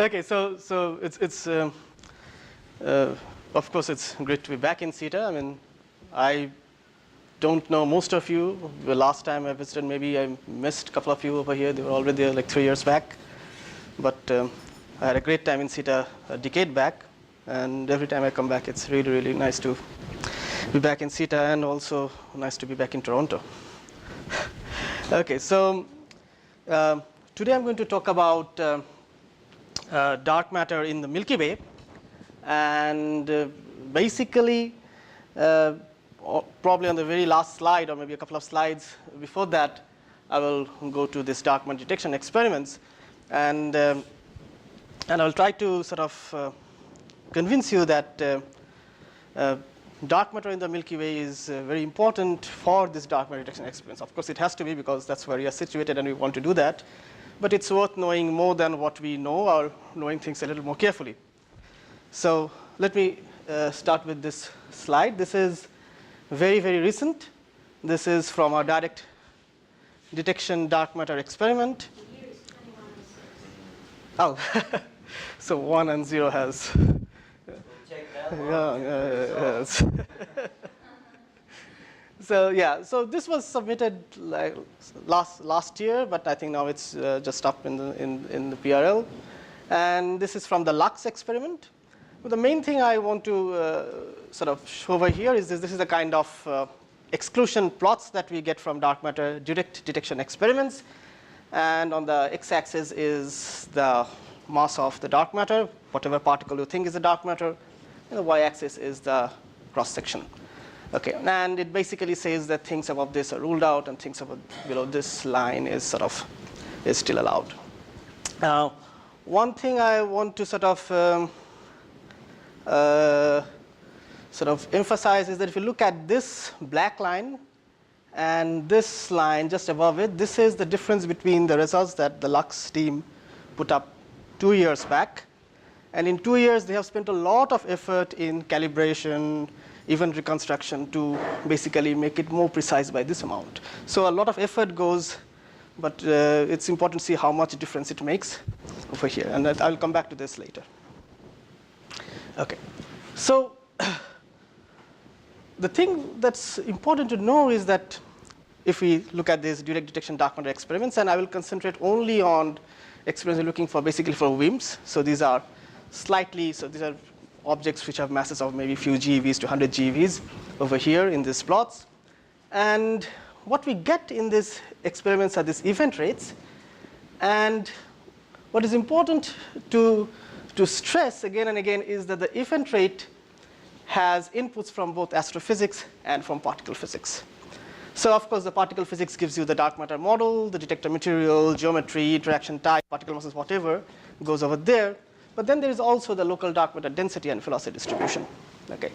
Okay, so it's of course it's great to be back in CITA. I mean, I don't know most of you. The last time I visited, maybe I missed a couple of you over here. They were already there like 3 years back. But I had a great time in CITA a decade back, and every time I come back, it's really, really nice to be back in CITA, and also nice to be back in Toronto. Okay, so today I'm going to talk about dark matter in the Milky Way, and basically, probably on the very last slide, or maybe a couple of slides before that, I will go to this dark matter detection experiments, and I'll try to sort of convince you that dark matter in the Milky Way is very important for this dark matter detection experiments. Of course, it has to be, because that's where we are situated and we want to do that. But it's worth knowing more than what we know, or knowing things a little more carefully. So let me start with this slide. This is very, very recent. This is from our direct detection dark matter experiment. The year is 21 and 6. Oh, so 1 and 0 has. Check that one. Yes. So yeah, so this was submitted like last year, but I think now it's just up in the PRL, and this is from the LUX experiment. But the main thing I want to sort of show over here is this is the kind of exclusion plots that we get from dark matter direct detection experiments, and on the x-axis is the mass of the dark matter, whatever particle you think is the dark matter, and the y-axis is the cross-section. Okay, and it basically says that things above this are ruled out, and things above below this line is still allowed. One thing I want to sort of emphasize is that if you look at this black line and this line just above it, this is the difference between the results that the LUX team put up 2 years back. And in 2 years, they have spent a lot of effort in calibration, even reconstruction, to basically make it more precise by this amount. So a lot of effort goes, but it's important to see how much difference it makes over here. And I'll come back to this later. Okay, so the thing that's important to know is that if we look at these direct detection dark matter experiments, and I will concentrate only on experiments looking for basically for WIMPs. So these are these are objects which have masses of maybe few GeVs to 100 GeVs over here in these plots. And what we get in these experiments are these event rates. And what is important to stress again and again is that the event rate has inputs from both astrophysics and from particle physics. So of course, the particle physics gives you the dark matter model, the detector material, geometry, interaction type, particle masses, whatever goes over there. But then there is also the local dark matter density and velocity distribution. Okay.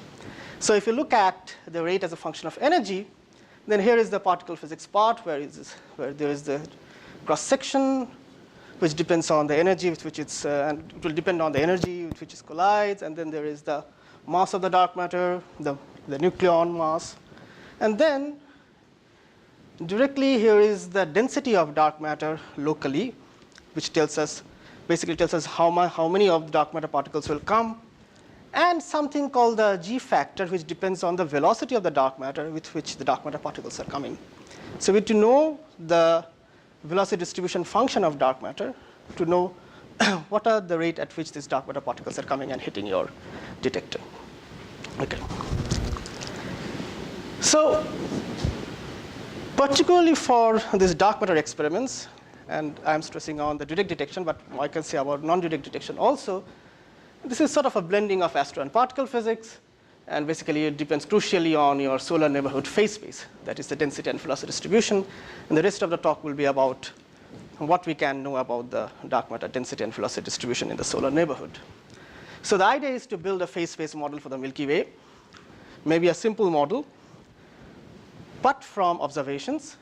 So if you look at the rate as a function of energy, then here is the particle physics part, where there is the cross section, which depends on the energy with which it's, and it will depend on the energy with which it collides. And then there is the mass of the dark matter, the nucleon mass. And then directly here is the density of dark matter locally, which basically tells us how many of the dark matter particles will come, and something called the G factor, which depends on the velocity of the dark matter with which the dark matter particles are coming. So we need to know the velocity distribution function of dark matter to know what are the rate at which these dark matter particles are coming and hitting your detector. Okay. So particularly for these dark matter experiments, and I'm stressing on the direct detection, but I can say about non-direct detection also, this is sort of a blending of astro and particle physics, and basically it depends crucially on your solar neighborhood phase space, that is the density and velocity distribution. And the rest of the talk will be about what we can know about the dark matter density and velocity distribution in the solar neighborhood. So the idea is to build a phase space model for the Milky Way, maybe a simple model, but from observations,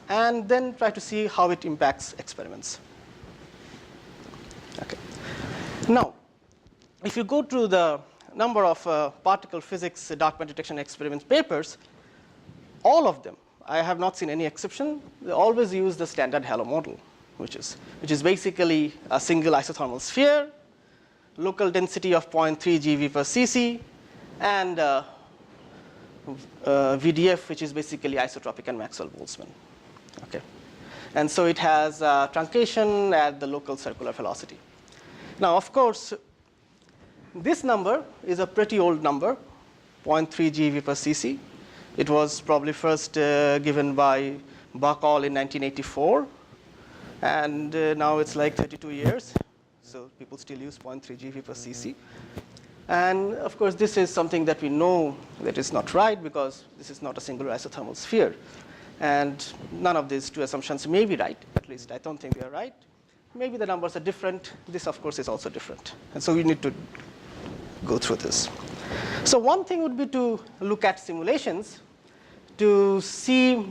and then try to see how it impacts experiments. Okay. Now, if you go to the number of particle physics dark matter detection experiment papers, all of them, I have not seen any exception, they always use the standard halo model, which is basically a single isothermal sphere local density of 0.3 GeV per cc, and VDF, which is basically isotropic and Maxwell-Boltzmann. Okay. And so it has truncation at the local circular velocity. Now, of course, this number is a pretty old number, 0.3 GeV per cc. It was probably first given by Bacall in 1984. And now it's like 32 years. So people still use 0.3 GeV per cc. And of course, this is something that we know that is not right because this is not a singular isothermal sphere. And none of these two assumptions may be right. At least I don't think they are right. Maybe the numbers are different. This, of course, is also different. And so we need to go through this. So one thing would be to look at simulations to see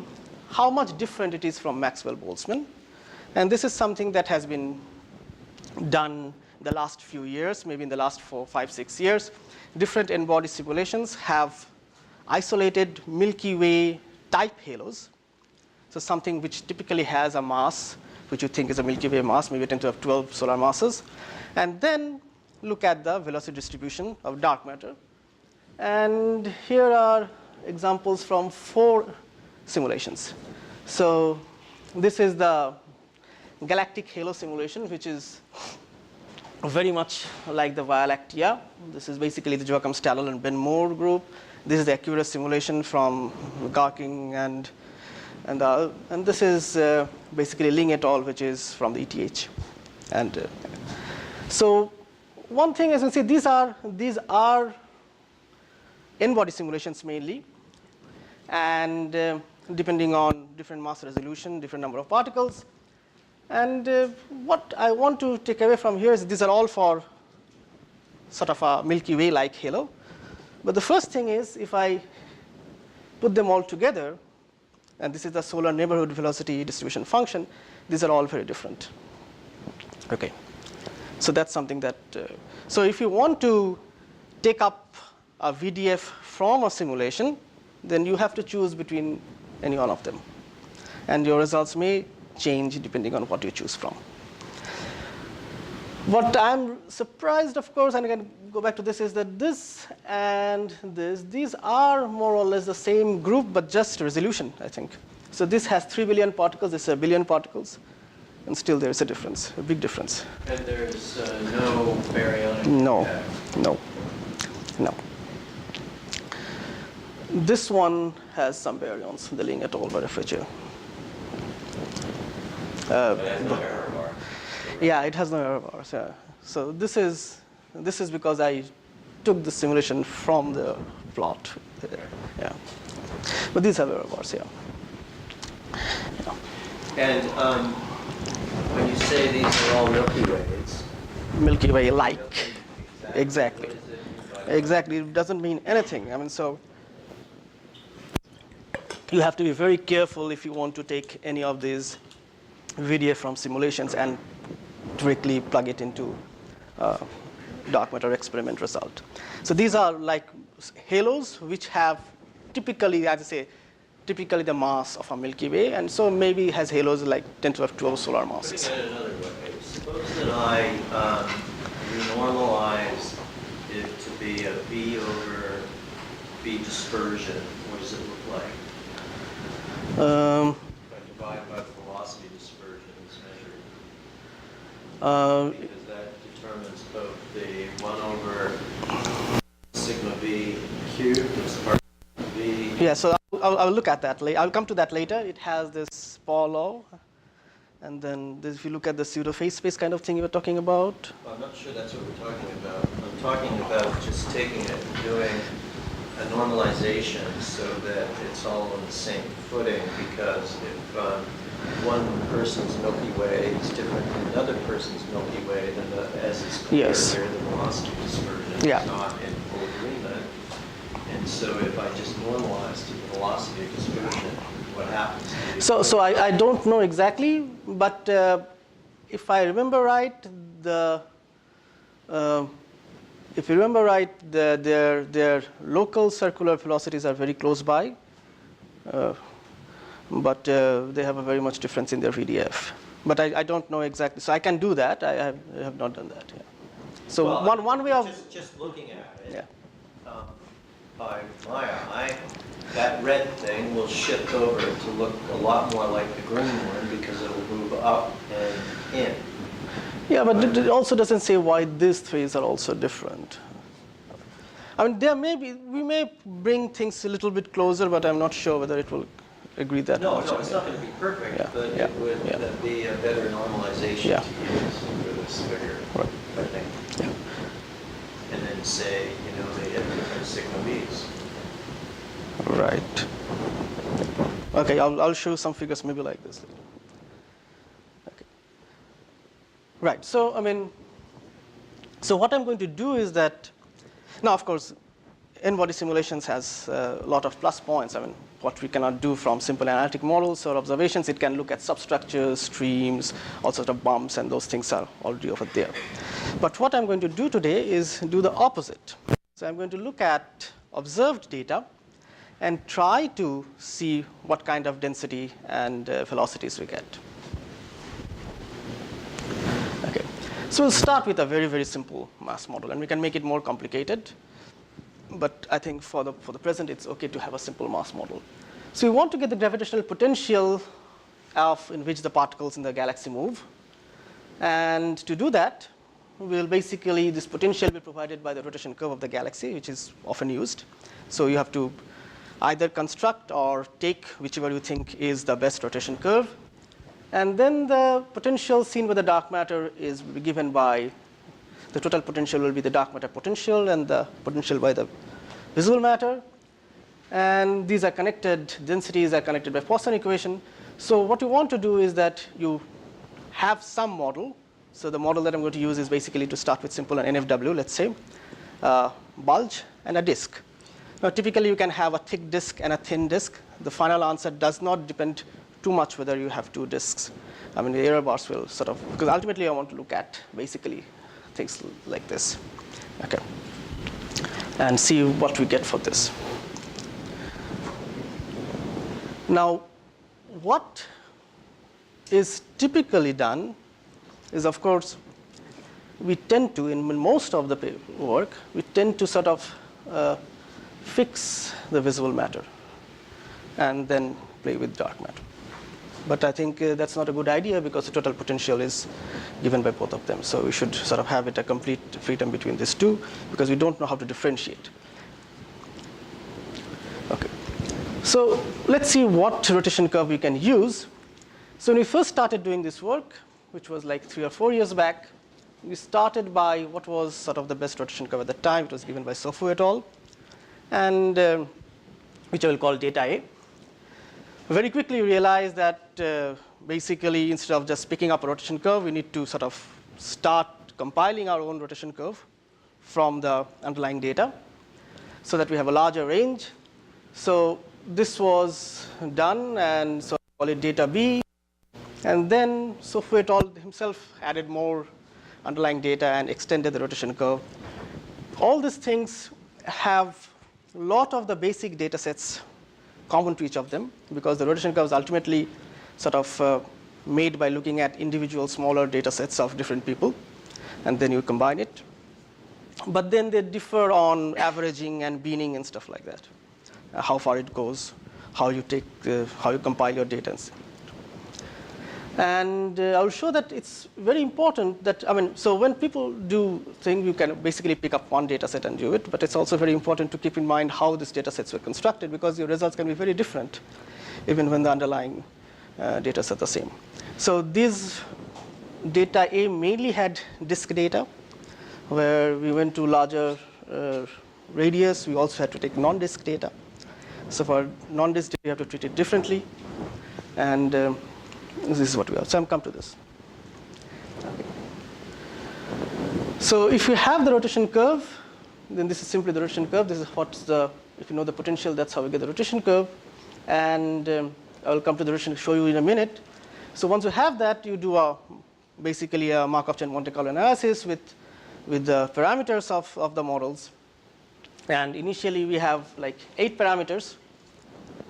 how much different it is from Maxwell-Boltzmann. And this is something that has been done in the last few years, maybe in the last 4, 5, 6 years. Different n-body simulations have isolated Milky Way type halos. So something which typically has a mass, which you think is a Milky Way mass, maybe 10 to the 12 solar masses. And then look at the velocity distribution of dark matter. And here are examples from 4 simulations. So this is the galactic halo simulation, which is very much like the Via Lactea. This is basically the Joachim Stahler and Ben Moore group. This is the Accurus simulation from Garking and this is basically Ling et al., which is from the ETH. And so one thing, as you can see, these are n-body simulations mainly, and depending on different mass resolution, different number of particles. And what I want to take away from here is these are all for sort of a Milky Way-like halo. But the first thing is, if I put them all together, and this is the solar neighborhood velocity distribution function, these are all very different. Okay. So that's something that, so if you want to take up a VDF from a simulation, then you have to choose between any one of them. And your results may change depending on what you choose from. What I'm surprised, of course, and again, go back to this, is that this and this, these are more or less the same group, but just resolution, I think. So this has 3 billion particles, this is 1 billion particles, and still there is a difference, a big difference. And there's no baryonic No, impact. no. This one has some baryons, the Ling et al. By Refriger. But it has no error bar. Yeah, it has no error bars. Yeah. So this is because I took the simulation from the plot. Yeah. But these have error bars. Yeah. And when you say these are all Milky Ways, Milky Way-like. Exactly. What is it? Exactly. It doesn't mean anything. I mean, so you have to be very careful if you want to take any of these VDF from simulations and directly plug it into dark matter experiment result. So these are like halos which have typically, as I say, typically the mass of a Milky Way, and so maybe has halos like 10 to the 12 solar masses. Putting it another way, suppose that I renormalize it to be a B over B dispersion. What does it look like? If I divide by the velocity dispersion is measured. Because that determines both the 1 over sigma B cubed as part of B. Yeah, so I'll look at that later. I'll come to that later. It has this Paul law. And then if you look at the pseudo phase space kind of thing you were talking about. Well, I'm not sure that's what we're talking about. I'm talking about just taking it and doing a normalization so that it's all on the same footing, because if one person's Milky Way is different from another person's Milky Way, then as is clear Yes. here, the velocity dispersion Yeah. is not in full agreement. And so if I just normalize to the velocity dispersion, what happens? So I don't know exactly, but if I remember right, their local circular velocities are very close by, but they have a very much difference in their VDF. But I don't know exactly, so I can do that. I have not done that. Yeah. So Well, one way of just looking at it, yeah. by my eye, that red thing will shift over to look a lot more like the green one because it will move up and in. Yeah, but it also doesn't say why these threes are also different. I mean, we may bring things a little bit closer, but I'm not sure whether it will agree that No, much. no, it's not going to be perfect, Yeah, but yeah, it would yeah. be a better normalization Yeah. to use for this figure, Right. I think. Yeah. And then say, they have different sigma b's. Right. Okay, I'll show some figures maybe like this. Okay. Right. So so what I'm going to do is that now, of course, n-body simulations has a lot of plus points. I mean, what we cannot do from simple analytic models or observations, it can look at substructures, streams, all sorts of bumps, and those things are already over there. But what I'm going to do today is do the opposite. So I'm going to look at observed data and try to see what kind of density and velocities we get. Okay. So we'll start with a very, very simple mass model, and we can make it more complicated. But I think for the present, it's okay to have a simple mass model. So we want to get the gravitational potential in which the particles in the galaxy move. And to do that, this potential will be provided by the rotation curve of the galaxy, which is often used. So you have to either construct or take whichever you think is the best rotation curve. And then the potential seen by the dark matter is given by the total potential will be the dark matter potential and the potential by the visible matter. And these are connected, densities are connected by Poisson equation. So what you want to do is that you have some model. So the model that I'm going to use is basically to start with simple an NFW, let's say, bulge and a disk. Now typically you can have a thick disk and a thin disk. The final answer does not depend too much whether you have two disks. I mean, the error bars will because ultimately I want to look at basically things like this, okay, and see what we get for this. Now, what is typically done is, of course, we tend to, in most of the work, we tend to fix the visible matter and then play with dark matter. But I think that's not a good idea because the total potential is given by both of them. So we should have it a complete freedom between these two because we don't know how to differentiate. Okay. So let's see what rotation curve we can use. So when we first started doing this work, which was like 3 or 4 years back, we started by what was the best rotation curve at the time. It was given by Subha et al. And which I will call data A. Very quickly realized that basically instead of just picking up a rotation curve, we need to start compiling our own rotation curve from the underlying data so that we have a larger range. So this was done, and so I call it data B. And then Subha et al. Himself added more underlying data and extended the rotation curve. All these things have a lot of the basic data sets common to each of them because the rotation curve is ultimately made by looking at individual smaller data sets of different people, and then you combine it. But then they differ on averaging and beaning and stuff like that, how far it goes, how you compile your data. And I'll show that it's very important that, so when people do things, you can basically pick up one data set and do it, but it's also very important to keep in mind how these data sets were constructed because your results can be very different even when the underlying data sets are the same. So these data A mainly had disk data where we went to larger radius. We also had to take non-disk data. So for non-disk data, you have to treat it differently. And this is what we have. So I'm come to this. Okay. So if you have the rotation curve, then this is simply the rotation curve. This is if you know the potential, that's how we get the rotation curve. And I will come to the rotation, show you in a minute. So once you have that, you do basically a Markov chain Monte Carlo analysis with the parameters of the models. And initially we have like 8 parameters.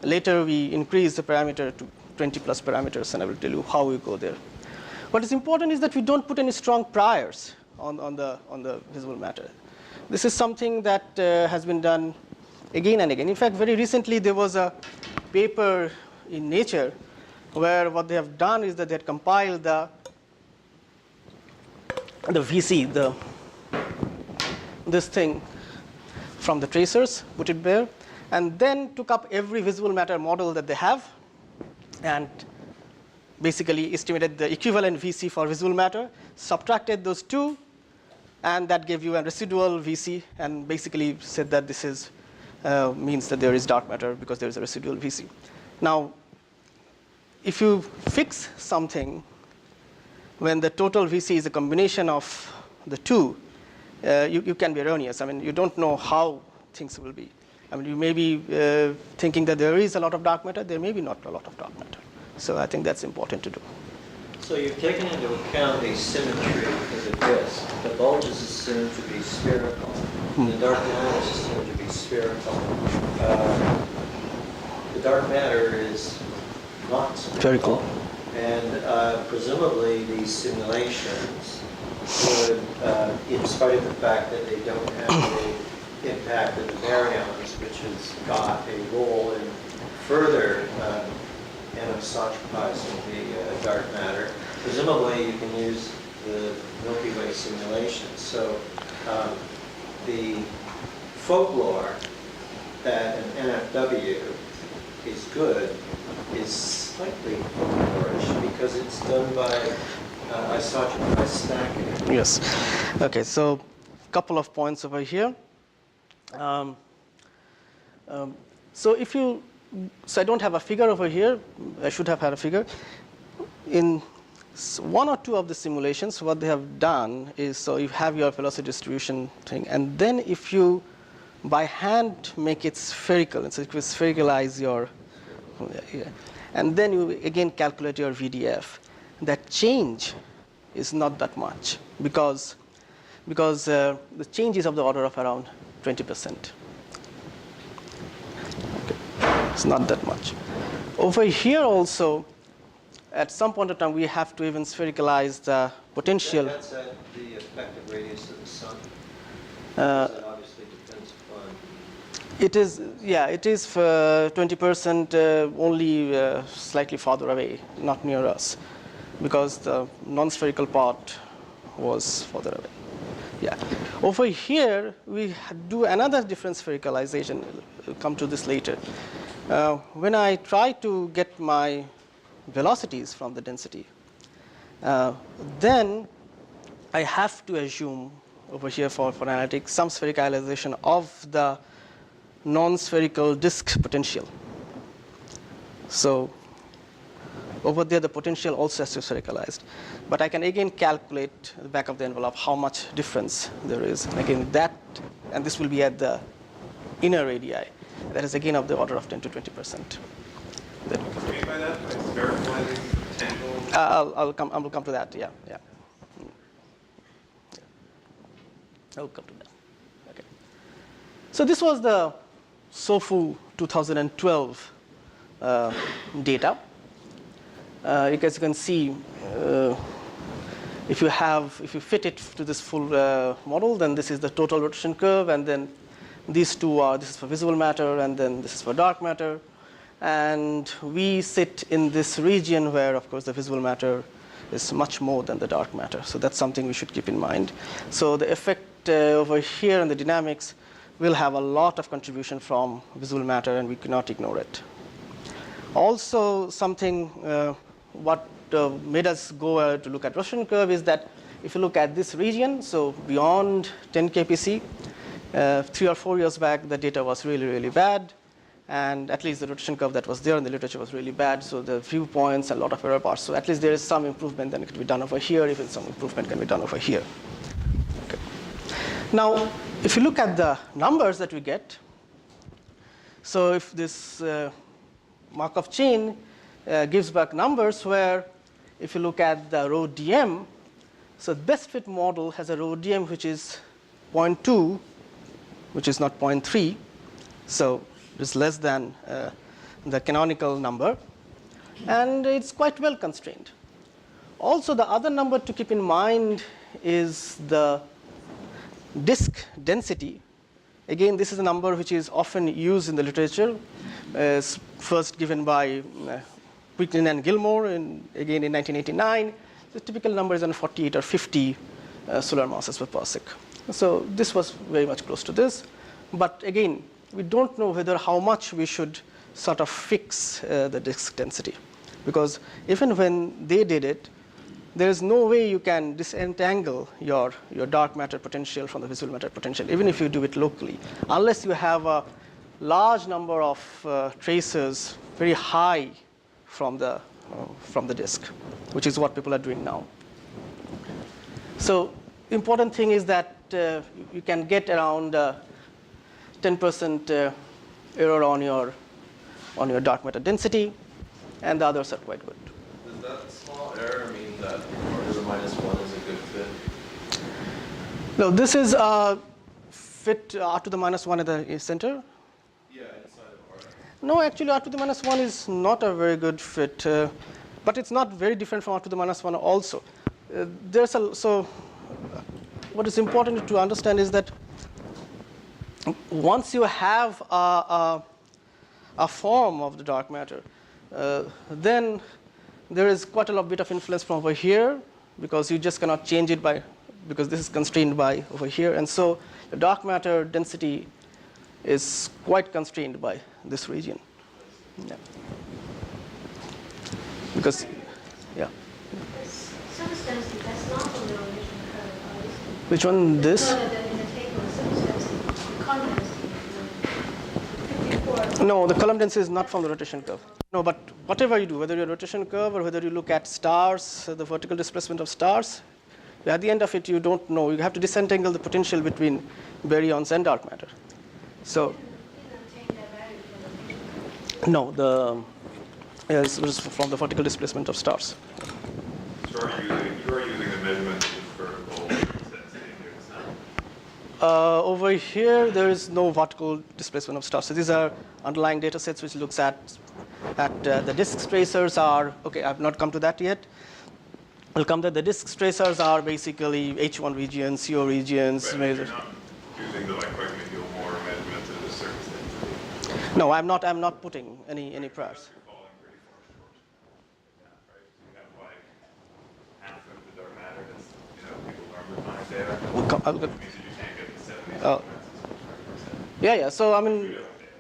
Later we increase the parameter to 20 plus parameters, and I will tell you how we go there. What is important is that we don't put any strong priors on the visible matter. This is something that has been done again and again. In fact, very recently there was a paper in Nature where what they have done is that they had compiled the VC, this thing from the tracers, put it there, and then took up every visible matter model that they have and basically estimated the equivalent VC for visible matter, subtracted those two, and that gave you a residual VC, and basically said that this is means that there is dark matter because there is a residual VC. Now, if you fix something when the total VC is a combination of the two, you can be erroneous. I mean, you don't know how things will be. I mean, you may be thinking that there is a lot of dark matter. There may be not a lot of dark matter. So I think that's important to do. So you've taken into account the symmetry of the disk. The bulge is assumed to be spherical. The dark matter is assumed to be spherical. The dark matter is not spherical. And presumably these simulations would, in spite of the fact that they don't have the impact of the baryons, which has got a role in further anisotropizing the dark matter, presumably you can use the Milky Way simulation. So the folklore that an NFW is good is slightly folklorish because it's done by isotropized stacking. Yes. Okay, so a couple of points over here. So I don't have a figure over here. I should have had a figure. In one or two of the simulations, what they have done is, so you have your velocity distribution thing, and then if you, by hand, make it spherical, and so if you sphericalize your, and then you again calculate your VDF, that change is not that much because the change is of the order of around 20%. Okay. It's not that much. Over here also, at some point in time, we have to even sphericalize the potential. That's at the effective radius of the sun. That obviously depends upon. It is, yeah, it is for 20% only slightly farther away, not near us, because the non-spherical part was further away. Yeah. Over here, we do another different sphericalization. We'll come to this later. When I try to get my velocities from the density, then I have to assume over here for analytics some sphericalization of the non-spherical disk potential. So over there, the potential also has to be sphericalized. But I can again calculate the back of the envelope how much difference there is. And again, that, and this will be at the inner radii. That is again of the order of 10 to 20%. What do you mean by that? By sphericalizing potential? I will come to that. Yeah. I will come to that. Okay. So this was the SOFU 2012 data. As you can see, if you fit it to this full model, then this is the total rotation curve, and then these two are, this is for visible matter, and then this is for dark matter. And we sit in this region where, of course, the visible matter is much more than the dark matter. So that's something we should keep in mind. So the effect over here in the dynamics will have a lot of contribution from visible matter, and we cannot ignore it. Also, something what made us go to look at rotation curve is that if you look at this region, so beyond 10 kpc, 3 or 4 years back, the data was really, really bad. And at least the rotation curve that was there in the literature was really bad. So the viewpoints and a lot of error parts. So at least there is some improvement that can be done over here, even some improvement can be done over here. Okay. Now, if you look at the numbers that we get, so if this Markov chain gives back numbers where if you look at the rho dm, so the best fit model has a rho dm which is 0.2, which is not 0.3. So it's less than the canonical number, and it's quite well constrained. Also, the other number to keep in mind is the disk density. Again, this is a number which is often used in the literature, first given by Whitney and Gilmore, again in 1989. The typical number is on 48 or 50 solar masses per parsec. So this was very much close to this. But again, we don't know whether how much we should sort of fix the disk density. Because even when they did it, there is no way you can disentangle your dark matter potential from the visible matter potential, even if you do it locally, unless you have a large number of tracers very high from the disk, which is what people are doing now. So important thing is that you can get around 10% error on your dark matter density, and the others are quite good. Does that small error mean that r to the minus 1 is a good fit? No, this is a fit r to the minus 1 at the center. Yeah, inside of r. No, actually r to the minus 1 is not a very good fit, but it's not very different from r to the minus 1 also. So what is important to understand is that once you have a form of the dark matter, then there is quite a bit of influence from over here, because you just cannot change it because this is constrained by over here. And so the dark matter density is quite constrained by this region. Yeah. Because, yeah. Surface density, that's not from the original curve, is it? Which one? This? No, in the table, surface density, the column density, 54. No, the column density is not from the rotation curve. No, but whatever you do, whether you're rotation curve or whether you look at stars, the vertical displacement of stars, at the end of it, you don't know. You have to disentangle the potential between baryons and dark matter. So, You didn't take that value from the original curve. no, it was from the vertical displacement of stars. So you are using the measurement of vertical density here just now? Over here, there is no vertical displacement of stars. So these are underlying data sets which looks at the disk tracers are, okay, I've not come to that yet. I'll come that the disk tracers are basically H1 regions, CO regions. But you're not using the like Whitney-Gilmore measurement of the surface density. No, I'm not putting any priors. You're falling pretty far short. Yeah, right? So you have like half of the dark matter that's, people learn with data. I'll Which means that you can't get the 70 Oh. Yeah. So I mean,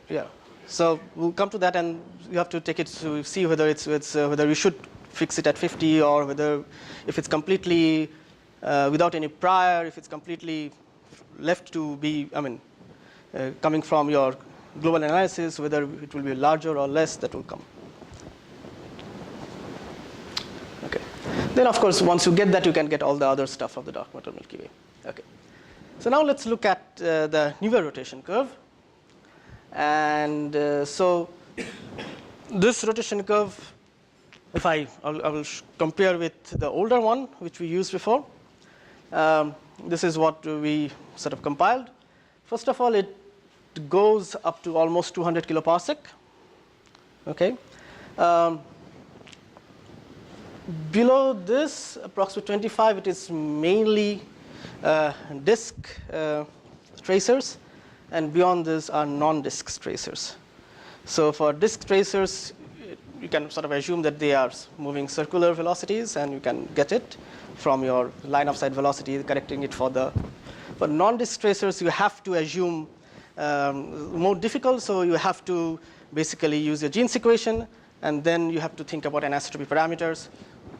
yeah. So we'll come to that, and you have to take it to see whether it's whether you should fix it at 50 or whether if it's completely without any prior, if it's completely left to be, coming from your global analysis, whether it will be larger or less, that will come. Okay. Then of course, once you get that, you can get all the other stuff of the dark matter Milky Way. Okay. So now let's look at the newer rotation curve. And so this rotation curve, if I will compare with the older one, which we used before. This is what we sort of compiled. First of all, it goes up to almost 200 kiloparsec. Okay. Below this, approximately 25, it is mainly disk tracers, and beyond this are non-disk tracers. So for disk tracers, you can sort of assume that they are moving circular velocities, and you can get it from your line of sight velocity, correcting it for non-disk tracers. You have to assume more difficult, so you have to basically use your Jeans equation, and then you have to think about anisotropy parameters.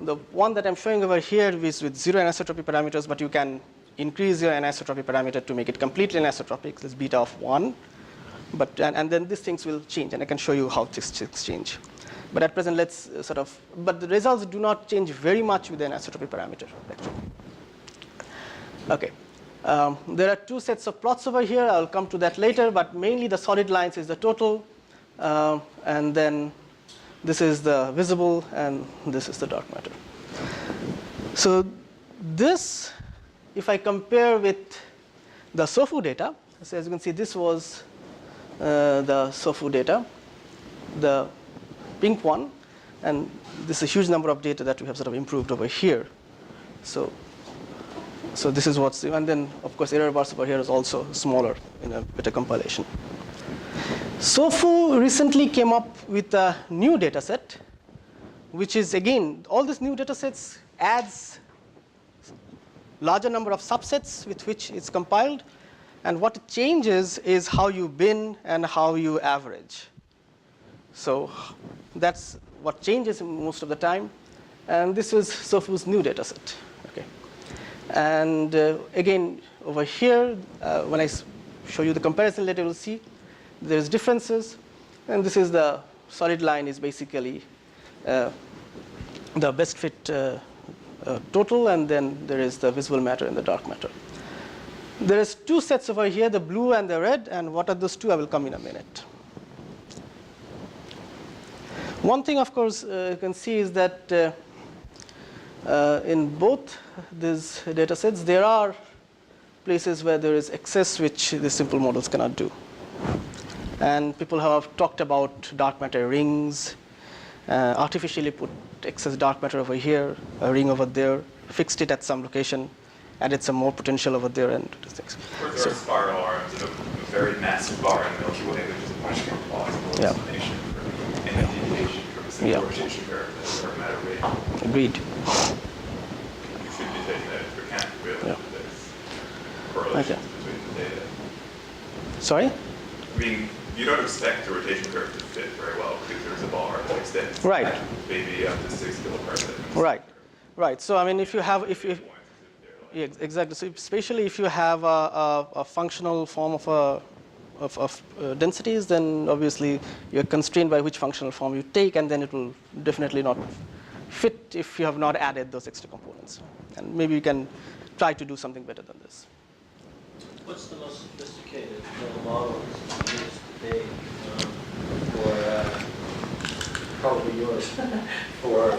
The one that I'm showing over here is with 0 anisotropy parameters, but you can increase your anisotropy parameter to make it completely anisotropic. This beta of 1. And then these things will change, and I can show you how things change. But at present, let's but the results do not change very much with the anisotropy parameter, actually. Okay. There are two sets of plots over here. I'll come to that later, but mainly the solid lines is the total, and then this is the visible, and this is the dark matter. So this, if I compare with the SOFU data, so as you can see, this was the SOFU data, the pink one, and this is a huge number of data that we have sort of improved over here. So So this is what's, and then of course error bars over here is also smaller in a better compilation. SOFU recently came up with a new data set, which is again, all these new data sets adds larger number of subsets with which it's compiled. And what it changes is how you bin and how you average. So that's what changes most of the time. And this is SOFU's new data set. Okay. And again, over here, when I show you the comparison later, you'll see there's differences. And this is the solid line is basically the best fit total, and then there is the visible matter and the dark matter. There is two sets over here, the blue and the red, and what are those two? I will come in a minute. One thing, of course, you can see is that in both these data sets, there are places where there is excess which the simple models cannot do. And people have talked about dark matter rings, artificially put excess dark matter over here, a ring over there, fixed it at some location, added some more potential over there, and things. Or there are spiral arms and a very massive bar in the Milky Way, which is a much more plausible explanation for any deviation from a simple rotation curve that's dark matter rate. Agreed. You should be taking that into account, really, that there's correlations between the data. Sorry? I mean, you don't expect the rotation curve to fit very well because there's a bar that extends maybe up to 6 kiloparsecs. Right, right. So I mean, if you have, yeah, exactly. So especially if you have a functional form of densities, then obviously you're constrained by which functional form you take, and then it will definitely not fit if you have not added those extra components. And maybe you can try to do something better than this. What's the most sophisticated model used today for probably yours for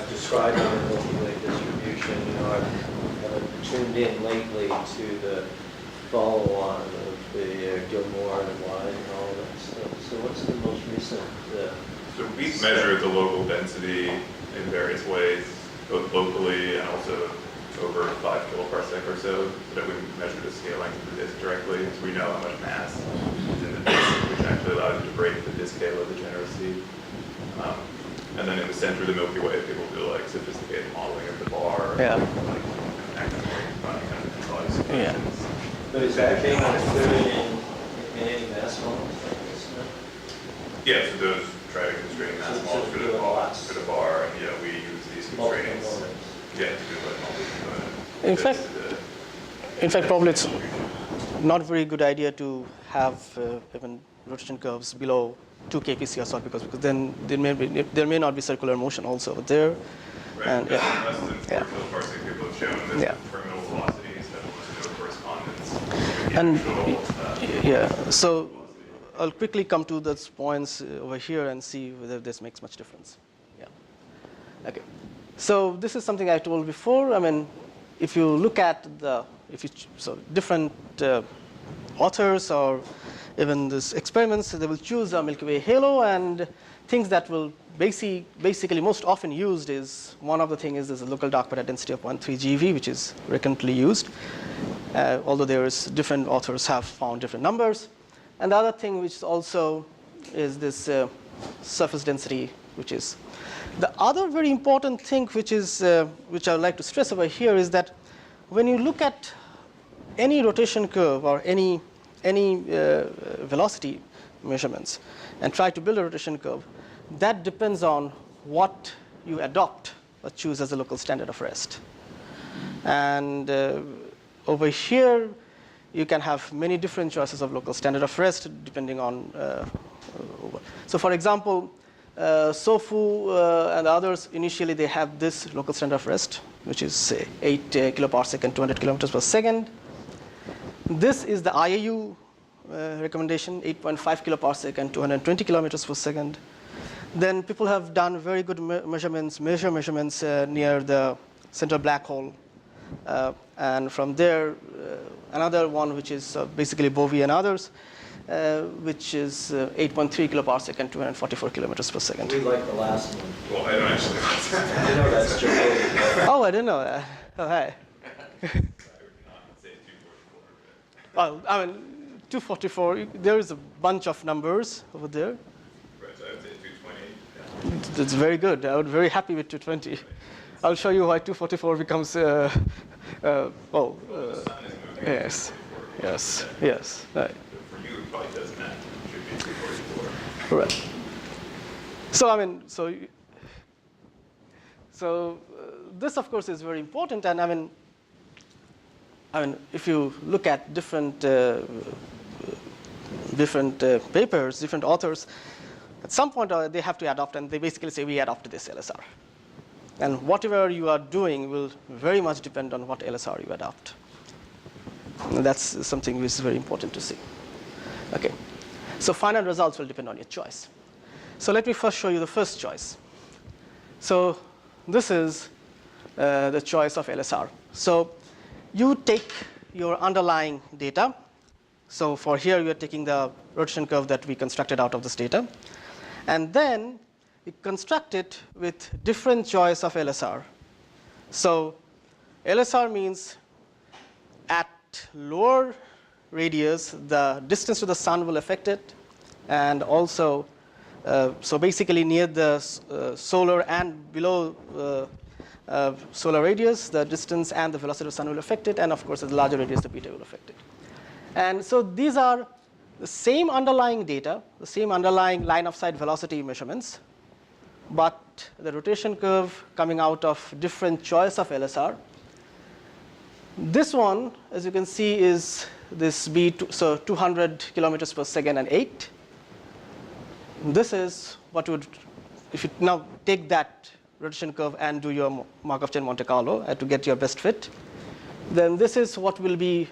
describing the Milky Way distribution? You know, I've tuned in lately to the follow-on of the Gilmore and Wide and all that stuff. So what's the most recent? So we've measured the local density in various ways, both locally and also over 5 kiloparsec or so that we measure the scale length of the disk directly, so we know how much mass is in the disk, which actually allows you to break the disk halo degeneracy. And then in the center of the Milky Way, people do like sophisticated modeling of the bar, like running kind of controlling solutions. But is that being included in any mass models like this? No? Yeah, so those try to constrain mass models for the bar, and yeah, we use these constraints. Yeah, to do like multi-component. In fact, probably it's not a very good idea to have even rotation curves below 2 kpc or so, because then there may not be circular motion also there. Right. And less than 4 kiloparsec people have shown that terminal velocities have almost no correspondence. And so I'll quickly come to those points over here and see whether this makes much difference. Yeah. Okay. So this is something I told before. I mean, if you look at different authors or even these experiments, they will choose a Milky Way halo, and things that will basically most often used is, one of the things is a local dark matter density of 0.3 GeV, which is recurrently used, although different authors have found different numbers. And the other thing which also is this surface density, which is the other very important thing, which I would like to stress over here, is that when you look at any rotation curve or any velocity measurements and try to build a rotation curve, that depends on what you adopt or choose as a local standard of rest. And over here, you can have many different choices of local standard of rest depending on. So, for example, SOFU and others, initially they have this local standard of rest, which is say 8 kiloparsec and 200 kilometers per second. This is the IAU recommendation, 8.5 kiloparsec and 220 kilometers per second. Then people have done very good measurements near the central black hole. And from there, another one, which is basically Bowie and others, which is 8.3 kiloparsec and 244 kilometers per second. We like the last one. Well, I don't actually. I know that's true. Oh, I didn't know that. Oh, hi. Sorry, we cannot say 244. Well, I mean, 244, there is a bunch of numbers over there. Right, so I would say 220. That's very good. I would be very happy with 220. I'll show you why 244 becomes, The sun is moving. yes, at 244. yes, right. For you, it probably doesn't matter. It should be 244. Right. So, I mean, this, of course, is very important. And I mean, if you look at different papers, different authors, at some point they have to adopt, and they basically say, we adopt this LSR. And whatever you are doing will very much depend on what LSR you adopt. And that's something which is very important to see. Okay. So final results will depend on your choice. So let me first show you the first choice. So this is the choice of LSR. So you take your underlying data. So for here, you are taking the rotation curve that we constructed out of this data. And then you construct it with different choice of LSR. So LSR means at lower radius, the distance to the sun will affect it. And also, so basically near the solar and below solar radius, the distance and the velocity of the sun will affect it. And of course, at the larger radius, the beta will affect it. And so these are the same underlying data, the same underlying line of sight velocity measurements, but the rotation curve coming out of different choice of LSR. This one, as you can see, is this so 200 kilometers per second and 8. This is what would, if you now take that rotation curve and do your Markov chain Monte Carlo to get your best fit, then this is what will be,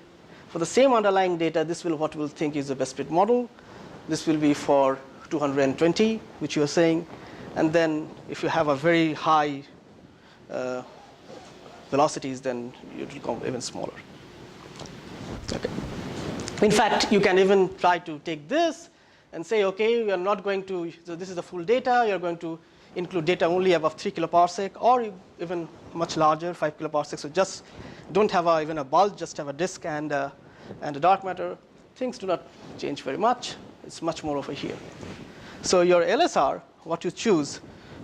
for the same underlying data, this will what we'll think is the best fit model. This will be for 220, which you are saying. And then if you have a very high velocities, then it will come even smaller. Okay. In fact, you can even try to take this and say, okay, we are not going to, so this is the full data, you're going to include data only above 3 kiloparsec, or even much larger, 5 kiloparsec. So just don't have even a bulge, just have a disk and a dark matter. Things do not change very much. It's much more over here. So your LSR, what you choose,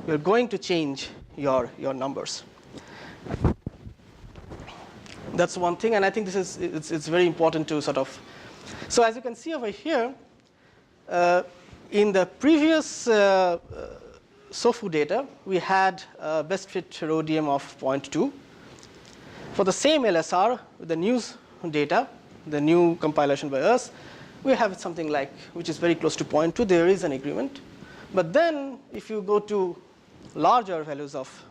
you're going to change your numbers. That's one thing, and I think this is it's very important to sort of. So as you can see over here, in the previous SOFU data, we had a best fit rhodium of 0.2. For the same LSR, with the new data, the new compilation by us, we have something like, which is very close to 0.2. There is an agreement. But then if you go to larger values of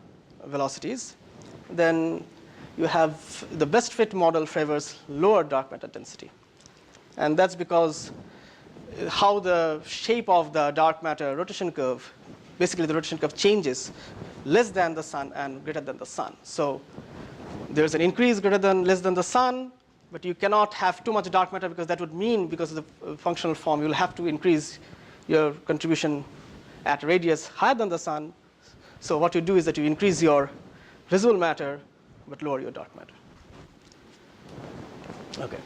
velocities, then you have the best fit model favors lower dark matter density. And that's because how the shape of the dark matter rotation curve, basically the rotation curve changes less than the sun and greater than the sun. So there's an increase greater than less than the sun, but you cannot have too much dark matter because that would mean, because of the functional form, you'll have to increase your contribution at radius higher than the sun. So what you do is that you increase your visible matter, but lower your dark matter. Okay.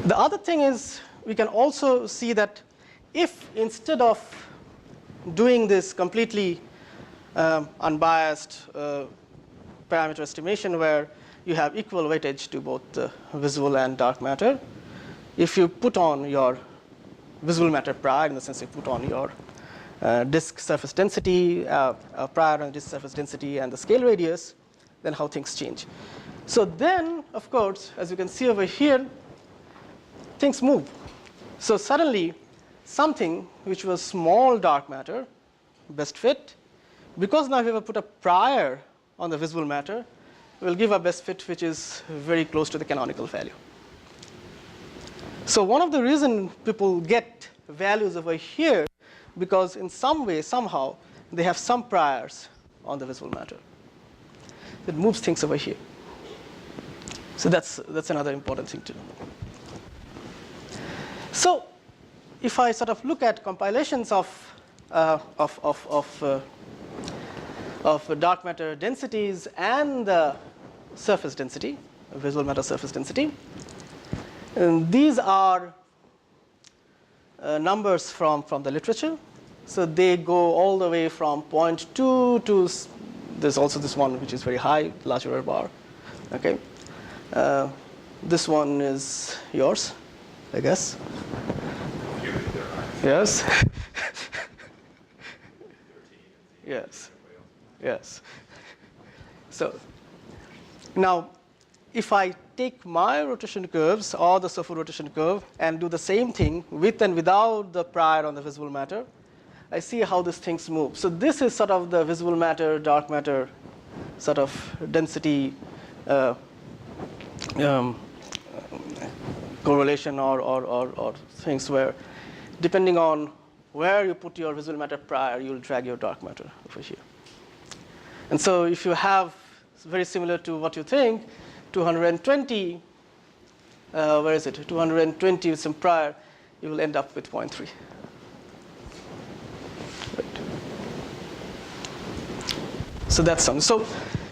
The other thing is, we can also see that if instead of doing this completely unbiased parameter estimation where you have equal weightage to both visible and dark matter, if you put on your visible matter prior, in the sense you put on your disk surface density, prior on disk surface density and the scale radius, then how things change. So then, of course, as you can see over here, things move. So suddenly, something which was small dark matter, best fit, because now we have put a prior on the visible matter, will give a best fit which is very close to the canonical value. So one of the reasons people get values over here, because in some way, somehow, they have some priors on the visible matter. It moves things over here. So that's another important thing to know. So if I sort of look at compilations of of dark matter densities and the surface density, visible matter surface density. And these are numbers from the literature. So they go all the way from 0.2 to, there's also this one which is very high, large error bar. Okay. This one is yours, I guess. Yes. Yes. Yes. So now, if I take my rotation curves or the Subha rotation curve and do the same thing with and without the prior on the visible matter, I see how these things move. So this is sort of the visible matter, dark matter sort of density correlation or things where, depending on where you put your visible matter prior, you'll drag your dark matter over here. And so if you have, it's very similar to what you think, 220, where is it? 220 with some prior, you will end up with 0.3. Right. So that's something. So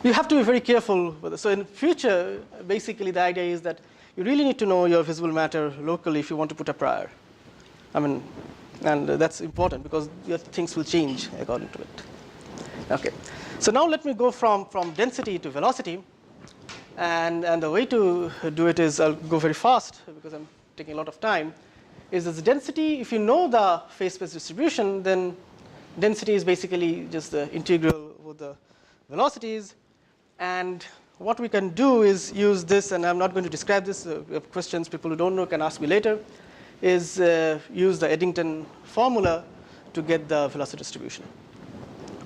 you have to be very careful with it. So in future, basically the idea is that you really need to know your visible matter locally if you want to put a prior. I mean, and that's important because your things will change according to it. Okay. So now let me go from density to velocity. And the way to do it is, I'll go very fast because I'm taking a lot of time, is this density. If you know the phase space distribution, then density is basically just the integral with the velocities. And what we can do is use this, and I'm not going to describe this. If you have questions, people who don't know can ask me later, is use the Eddington formula to get the velocity distribution.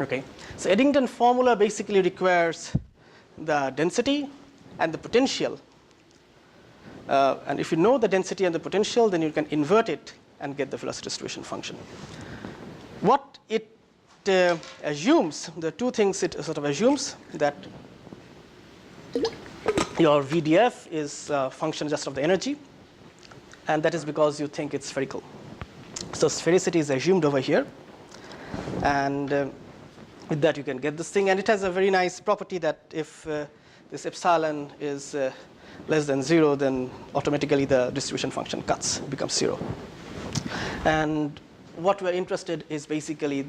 Okay. So Eddington formula basically requires the density and the potential. And if you know the density and the potential, then you can invert it and get the velocity distribution function. What it assumes, the two things it sort of assumes, that your VDF is a function just of the energy, and that is because you think it's spherical. So sphericity is assumed over here, and with that you can get this thing. And it has a very nice property that if this epsilon is less than 0, then automatically the distribution function cuts, becomes 0. And what we're interested is basically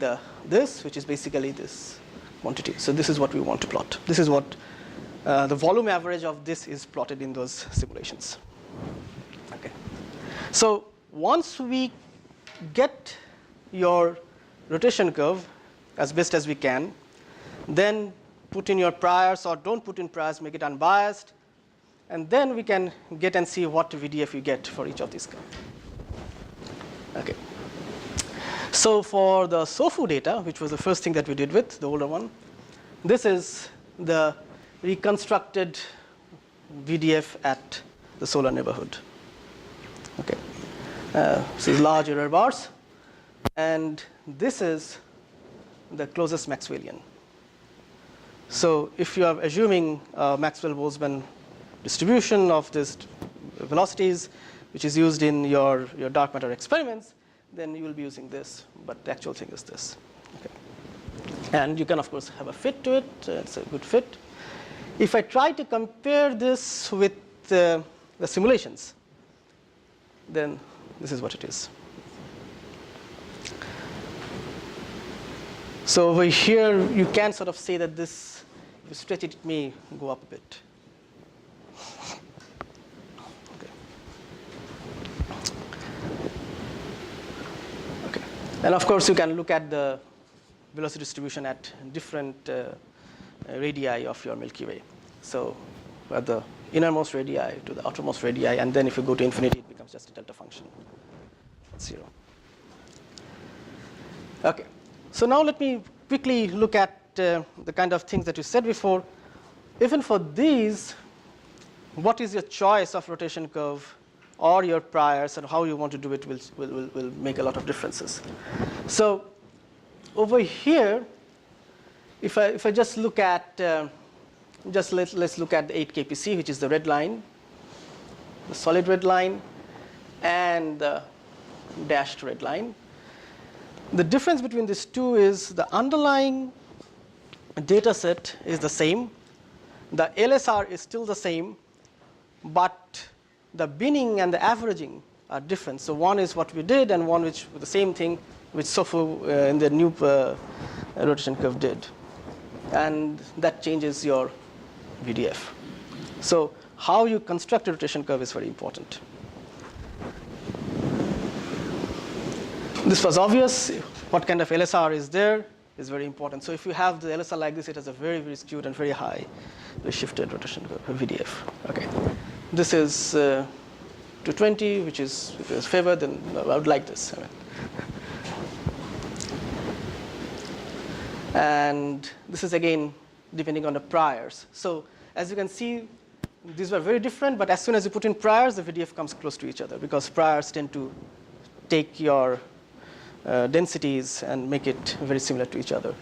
this, which is basically this quantity. So this is what we want to plot. This is what the volume average of this is plotted in those simulations. Okay. So once we get your rotation curve as best as we can, then put in your priors or don't put in priors, make it unbiased, and then we can get and see what VDF you get for each of these curves. Okay. So for the SOFU data, which was the first thing that we did with, the older one, this is the reconstructed VDF at the solar neighborhood. Okay. This is large error bars, and this is the closest Maxwellian. So if you are assuming Maxwell-Boltzmann distribution of these velocities, which is used in your dark matter experiments, then you will be using this, but the actual thing is this. Okay. And you can, of course, have a fit to it. It's a good fit. If I try to compare this with the simulations, then this is what it is. So over here, you can sort of say that this, if you stretch it, it may go up a bit. Okay. Okay. And of course, you can look at the velocity distribution at different radii of your Milky Way. So at the innermost radii to the outermost radii, and then if you go to infinity, it becomes just a delta function. It's 0. Okay. So now let me quickly look at the kind of things that you said before. Even for these, what is your choice of rotation curve or your priors and how you want to do it will make a lot of differences. So over here, if I just look at, let's look at the 8 kpc, which is the red line, the solid red line, and the dashed red line. The difference between these two is the underlying data set is the same. The LSR is still the same, but the binning and the averaging are different. So one is what we did, and one which the same thing which Subha in the new rotation curve did. And that changes your VDF. So how you construct a rotation curve is very important. This was obvious. What kind of LSR is there is very important. So if you have the LSR like this, it has a very, very skewed and very high shifted rotation curve, VDF. Okay. This is 220, which is, if it is favored, then I would like this. And this is again depending on the priors. So as you can see, these were very different, but as soon as you put in priors, the VDF comes close to each other, because priors tend to take your densities and make it very similar to each other,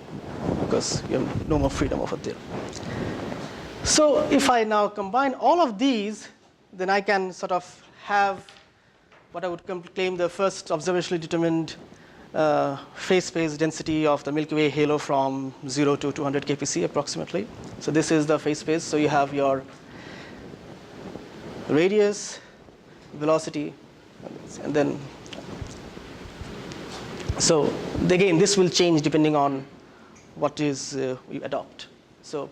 because you have no more freedom over there. So if I now combine all of these, then I can sort of have what I would claim the first observationally determined phase space density of the Milky Way halo from 0 to 200 kpc approximately. So this is the phase space. So you have your radius, velocity, and then so again this will change depending on what is you adopt. So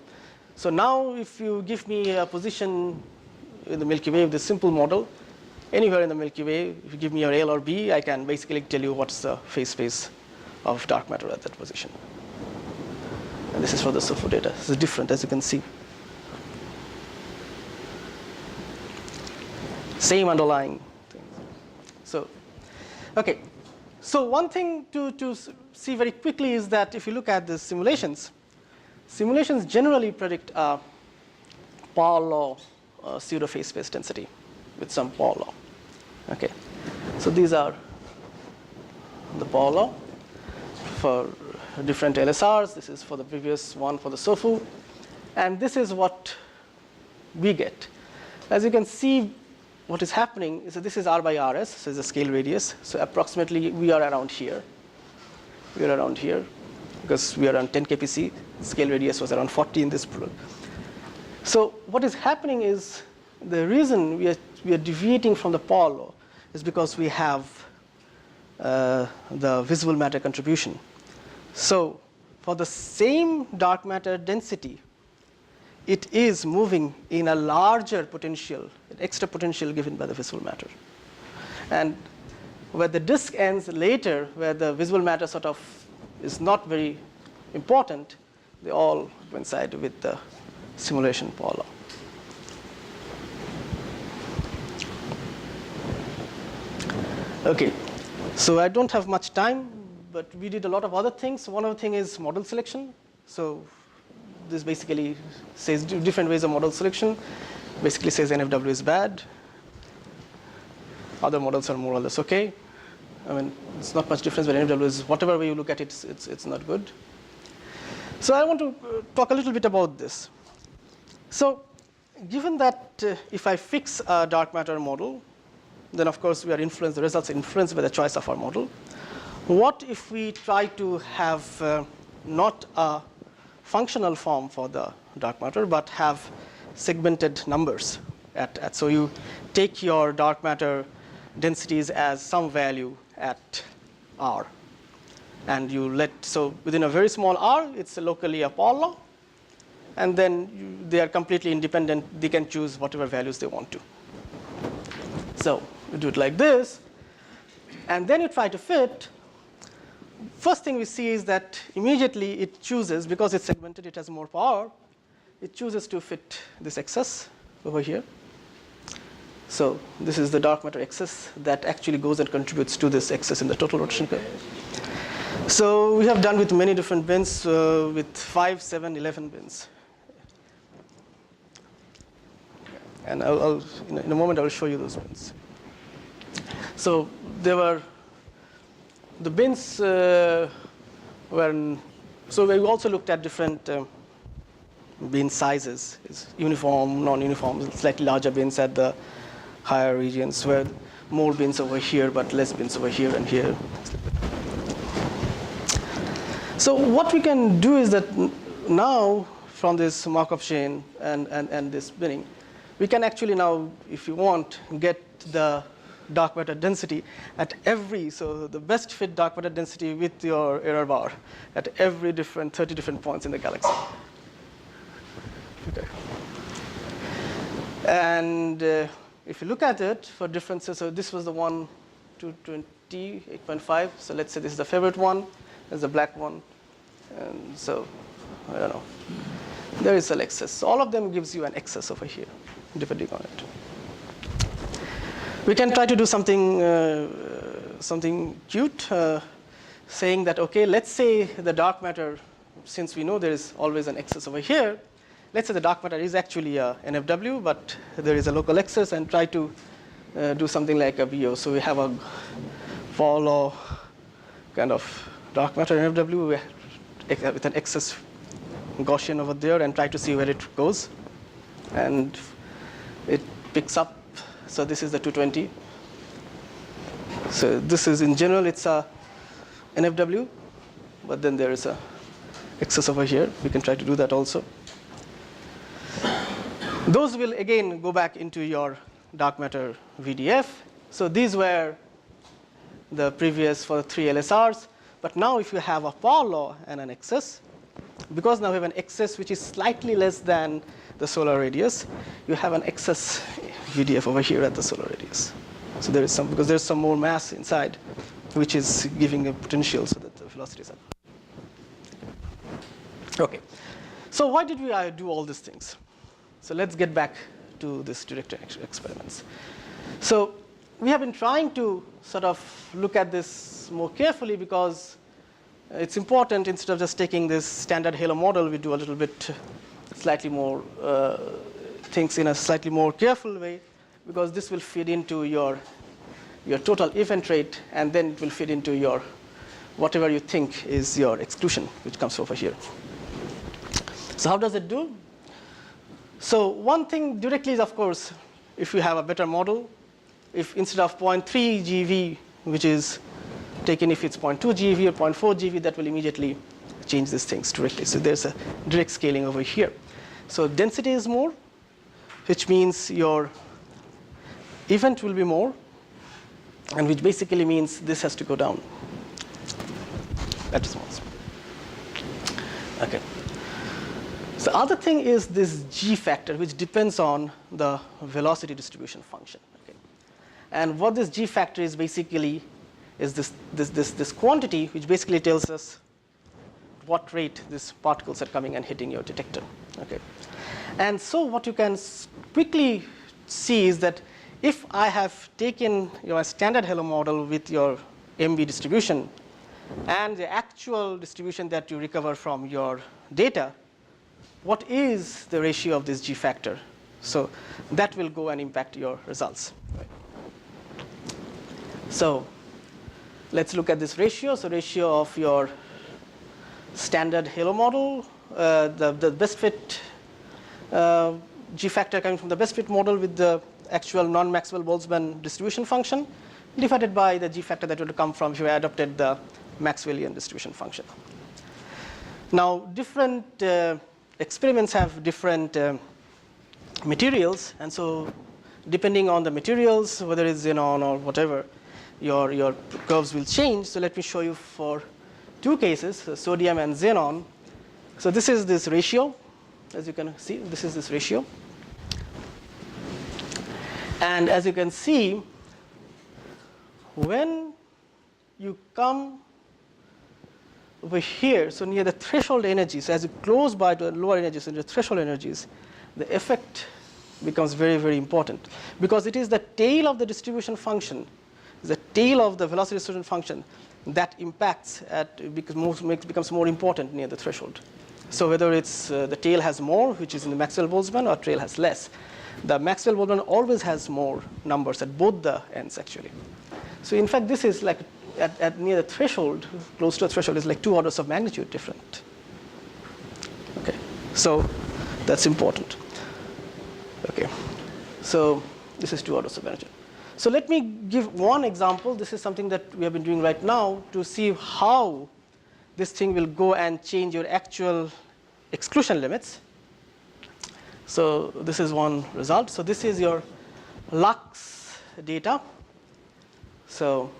now if you give me a position in the Milky Way with this simple model, anywhere in the Milky Way, if you give me your A or B, I can basically tell you what's the phase space of dark matter at that position. And this is for the Subha data. This is different, as you can see. Same underlying thing. So, okay. So one thing to see very quickly is that if you look at the simulations generally predict a power law pseudo phase space density with some power law. Okay, so these are the power law for different LSRs. This is for the previous one for the Subha, and this is what we get. As you can see, what is happening is that this is R by Rs, so it's a scale radius. So approximately we are around here. We are around here because we are around 10 kpc. Scale radius was around 40 in this problem. So what is happening is the reason we are deviating from the power law is because we have the visible matter contribution. So for the same dark matter density, it is moving in a larger potential, an extra potential given by the visible matter. And where the disk ends later, where the visible matter sort of is not very important, they all coincide with the simulation power law. Okay, so I don't have much time, but we did a lot of other things. One other thing is model selection. So this basically says different ways of model selection. Basically says NFW is bad. Other models are more or less okay. I mean, it's not much difference, but NFW is, whatever way you look at it, it's not good. So I want to talk a little bit about this. So given that if I fix a dark matter model, then of course we are influenced, the results are influenced by the choice of our model. What if we try to have not a functional form for the dark matter, but have segmented numbers so you take your dark matter densities as some value at R. And you so within a very small R, it's locally a power law. And then they are completely independent. They can choose whatever values they want to. So you do it like this. And then you try to fit. First thing we see is that immediately it chooses, because it's segmented, it has more power, it chooses to fit this excess over here. So this is the dark matter excess that actually goes and contributes to this excess in the total rotation curve. So we have done with many different bins, with 5, 7, 11 bins. And in a moment I will show you those bins. So there were the bins so we also looked at different bin sizes, is uniform, non-uniform, slightly larger bins at the higher regions, where more bins over here but less bins over here and here. So what we can do is that now, from this Markov chain and this binning, we can actually now, if you want, get the dark matter density at every, so the best fit dark matter density with your error bar at every 30 different points in the galaxy. Okay. And if you look at it for differences, so this was the one, 220, 8.5. So let's say this is the favorite one, there's the black one. And so, I don't know. There is an excess. So all of them gives you an excess over here, depending on it. We can try to do something cute, saying that, okay, let's say the dark matter, since we know there is always an excess over here, let's say the dark matter is actually a NFW, but there is a local excess, and try to do something like a BO. So we have a Paul law kind of dark matter NFW with an excess Gaussian over there, and try to see where it goes. And it picks up. So this is the 220. So this is, in general, it's a NFW, but then there is a excess over here. We can try to do that also. Those will again go back into your dark matter VDF. So these were the previous for the 3 LSRs. But now if you have a Paul law and an excess, because now we have an excess which is slightly less than the solar radius, you have an excess VDF over here at the solar radius. So there is some, because there's some more mass inside, which is giving a potential so that the velocities are. Okay. So why did we do all these things? So let's get back to this direct experiments. So we have been trying to sort of look at this more carefully, because it's important, instead of just taking this standard halo model, we do a little bit slightly more things in a slightly more careful way, because this will feed into your total event rate, and then it will feed into your whatever you think is your exclusion, which comes over here. So how does it do? So one thing directly is, of course, if you have a better model, if instead of 0.3 GeV, which is taken if it's 0.2 GeV or 0.4 GeV, that will immediately change these things directly. So there's a direct scaling over here. So density is more, which means your event will be more, and which basically means this has to go down. That is one. Okay. So the other thing is this G factor, which depends on the velocity distribution function. Okay. And what this G factor is basically is this quantity, which basically tells us what rate these particles are coming and hitting your detector. Okay. And so what you can quickly see is that if I have taken your standard halo model with your MV distribution and the actual distribution that you recover from your data, what is the ratio of this G factor? So that will go and impact your results. Right. So let's look at this ratio. So ratio of your standard halo model, the best fit G factor coming from the best fit model with the actual non-Maxwell-Boltzmann distribution function, divided by the G factor that would come from if you adopted the Maxwellian distribution function. Now, different experiments have different materials, and so depending on the materials, whether it's xenon or whatever, your curves will change. So let me show you for two cases, so sodium and xenon. So this is this ratio. As you can see, this is this ratio. And as you can see, when you come over here, so near the threshold energies, so as you close by the lower energies and the threshold energies, the effect becomes very, very important, because it is the tail of the distribution function, the tail of the velocity distribution function that impacts becomes more important near the threshold. So whether it's the tail has more, which is in the Maxwell-Boltzmann, or tail has less, the Maxwell-Boltzmann always has more numbers at both the ends, actually. So in fact, this is like at near the threshold, close to the threshold, is like 2 orders of magnitude different. Okay, so that's important. Okay, so this is 2 orders of magnitude. So let me give one example. This is something that we have been doing right now to see how this thing will go and change your actual exclusion limits. So this is one result. So this is your lux data. So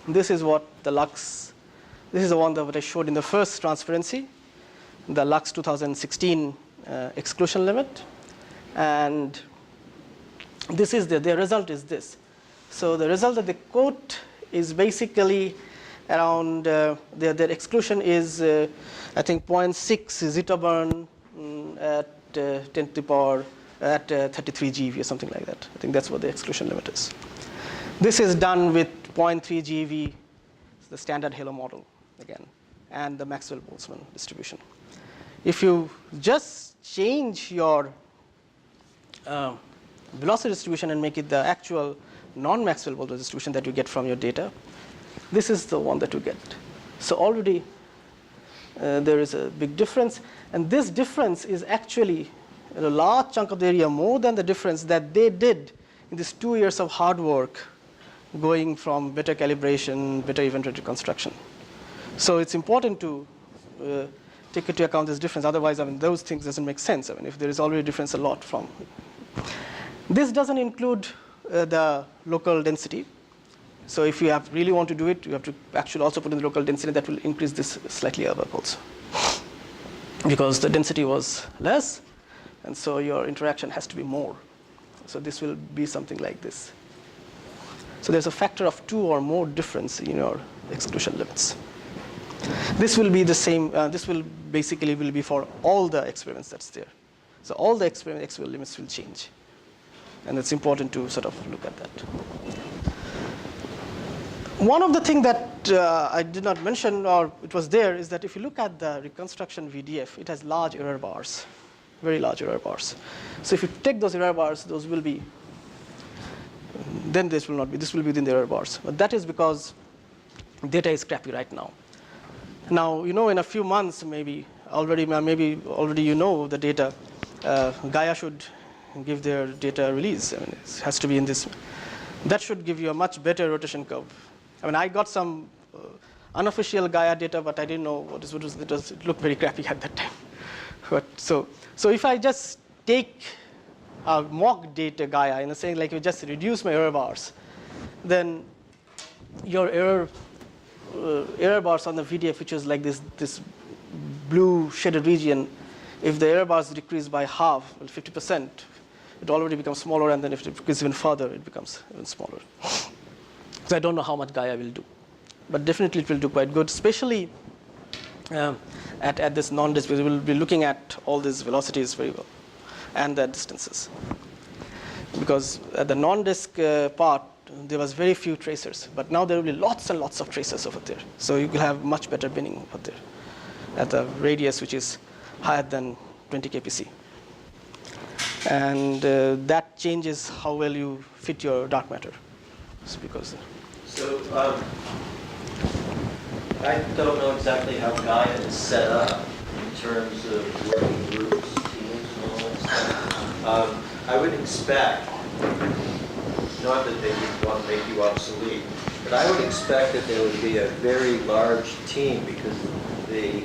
this is what the lux, this is the one that I showed in the first transparency, the lux 2016 exclusion limit. And this is the result is this. So the result that they quote is basically around, their exclusion is, I think, 0.6 zeta burn at 10 to the power at 33 GeV or something like that. I think that's what the exclusion limit is. This is done with 0.3 GeV, the standard halo model again, and the Maxwell-Boltzmann distribution. If you just change your velocity distribution and make it the actual non-Maxwell-Boltzmann distribution that you get from your data, this is the one that you get. So already there is a big difference, and this difference is actually a large chunk of the area more than the difference that they did in these 2 years of hard work going from better calibration, better event rate reconstruction. So it's important to take into account this difference. Otherwise, I mean, those things doesn't make sense. I mean, if there is already a difference a lot from. This doesn't include the local density. So if you really want to do it, you have to actually also put in the local density. That will increase this slightly above also, because the density was less, and so your interaction has to be more. So this will be something like this. So there's a factor of 2 or more difference in your exclusion limits. This will be the same. This will basically be for all the experiments that's there. So all the exclusion limits will change, and it's important to sort of look at that. One of the things that I did not mention, or it was there, is that if you look at the reconstruction VDF, it has large error bars, very large error bars. So if you take those error bars, those will be, then this will not be, this will be within the error bars. But that is because data is crappy right now. Now, you know, in a few months, maybe already you know the data, Gaia should give their data release. I mean, it has to be in this. That should give you a much better rotation curve. I mean, I got some unofficial Gaia data, but I didn't know what it was. It looked very crappy at that time. But so if I just take a mock data Gaia, saying like you just reduce my error bars, then your error bars on the VDF, which is like this blue shaded region, if the error bars decrease by half, well, 50%, it already becomes smaller, and then if it decreases even further, it becomes even smaller. So I don't know how much Gaia will do, but definitely it will do quite good, especially at this non-disk, because we will be looking at all these velocities very well and the distances. Because at the non-disk part, there was very few tracers, but now there will be lots and lots of tracers over there. So you will have much better binning over there at the radius, which is higher than 20 kpc. And that changes how well you fit your dark matter. Because so I don't know exactly how Gaia is set up in terms of working groups, teams, and all that stuff. I would expect, not that they would want to make you obsolete, but I would expect that there would be a very large team, because the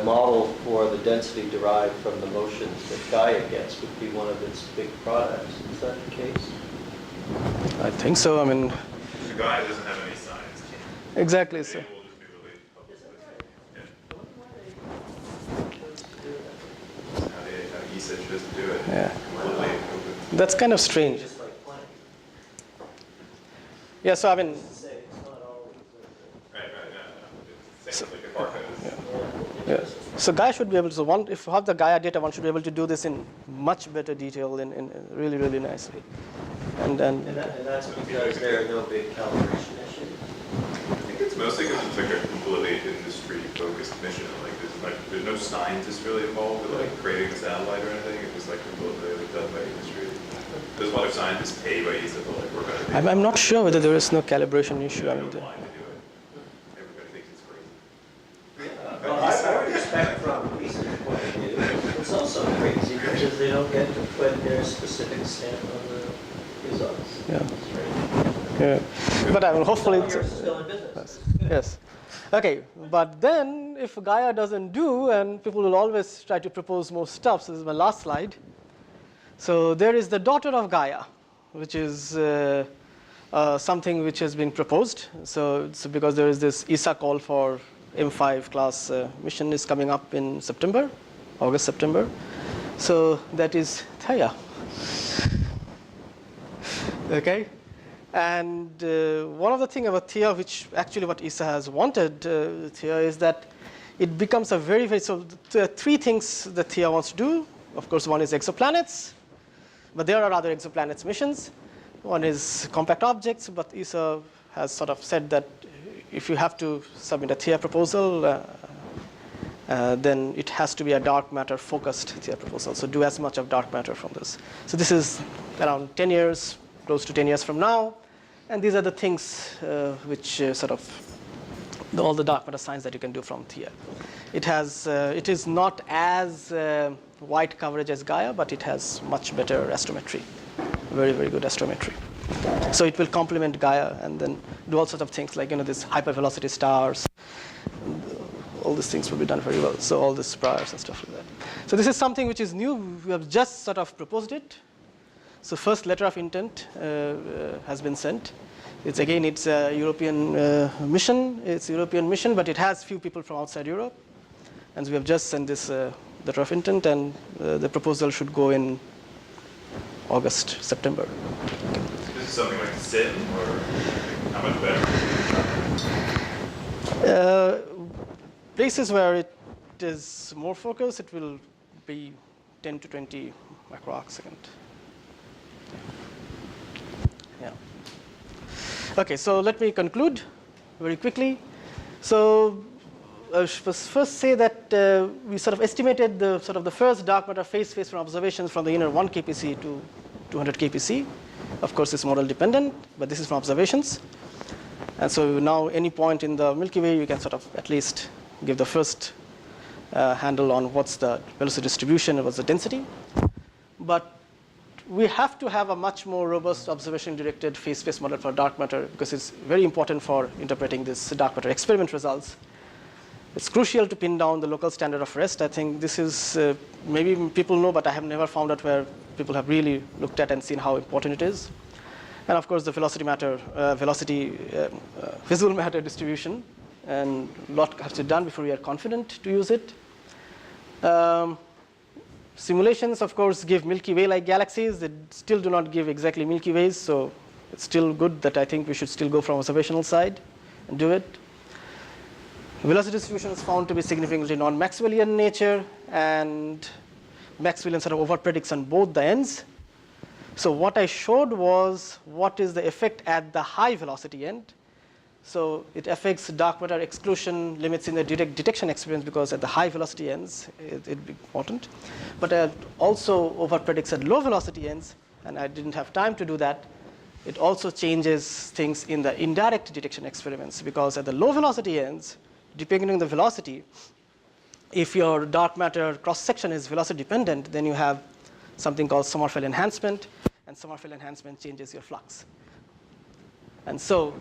model for the density derived from the motions that Gaia gets would be one of its big products. Is that the case? I think so. I mean, The Gaia doesn't have any science team. exactly. So. It will just be really public. Yeah. How ESA just do it. Yeah. Completely open. That's kind of strange. Just like planning. Yeah. So I mean, Say it's not always Right, no. It's like a barcode. yeah. So Gaia should be able to. If you have the Gaia data, one should be able to do this in much better detail, in really, really nicely. And that's because there are no big calibration issues. I think it's mostly because it's like a completely industry-focused mission. There's no scientists really involved with creating a satellite or anything. It's just completely done by industry. There's a lot of scientists paid by ESA to work on it. I'm not sure whether there is no calibration issue. I mean, Everybody thinks it's crazy. Well, I would expect from ESA's point of view, it's also crazy because they don't get to put their specific stamp on the results. Yeah. That's right. yeah. But I mean, hopefully, You're still in business. yes. Okay, but then then if Gaia doesn't do, and people will always try to propose more stuff, so this is my last slide. So there is the daughter of Gaia, which is something which has been proposed. So it's because there is this ESA call for M5 class mission is coming up in September, August, September. So that is Theia. Okay. And one of the things about Theia, which actually what ESA has wanted Theia, is that it becomes a very, very, so there are three things that Theia wants to do. Of course, one is exoplanets, but there are other exoplanets missions. One is compact objects, but ESA has sort of said that if you have to submit a Theia proposal, then it has to be a dark matter focused Theia proposal. So do as much of dark matter from this. So this is around 10 years, close to 10 years from now. And these are the things which sort of all the dark matter science that you can do from Theia. It is not as wide coverage as Gaia, but it has much better astrometry, very, very good astrometry. So it will complement Gaia and then do all sorts of things like this hypervelocity stars. All these things will be done very well. So all these priors and stuff like that. So this is something which is new. We have just sort of proposed it. So first letter of intent has been sent. It's a European mission. It's a European mission, but it has few people from outside Europe. And so we have just sent this letter of intent, and the proposal should go in August, September. This is something like SIM, or how much better? Places where it is more focused, it will be 10 to 20 microarcsecond. Yeah. Okay, so let me conclude very quickly. So I should first say that we sort of estimated the first dark matter phase space from observations from the inner 1 kpc to 200 kpc. Of course, it's model dependent, but this is from observations. And so now any point in the Milky Way, you can sort of at least give the first handle on what's the velocity distribution and what's the density. But we have to have a much more robust observation-directed phase space model for dark matter because it's very important for interpreting this dark matter experiment results. It's crucial to pin down the local standard of rest. I think this is, maybe people know, but I have never found out where people have really looked at and seen how important it is. And of course, the visual matter distribution. And a lot has to be done before we are confident to use it. Simulations, of course, give Milky Way-like galaxies. They still do not give exactly Milky Ways, so it's still good that I think we should still go from observational side and do it. Velocity distribution is found to be significantly non-Maxwellian nature, and Maxwellian sort of overpredicts on both the ends. So what I showed was what is the effect at the high velocity end. So it affects dark matter exclusion limits in the direct detection experience because at the high velocity ends, it'd be important. But it also overpredicts at low velocity ends, and I didn't have time to do that. It also changes things in the indirect detection experiments because at the low velocity ends, depending on the velocity, if your dark matter cross-section is velocity dependent, then you have something called Sommerfeld enhancement, and Sommerfeld enhancement changes your flux. And so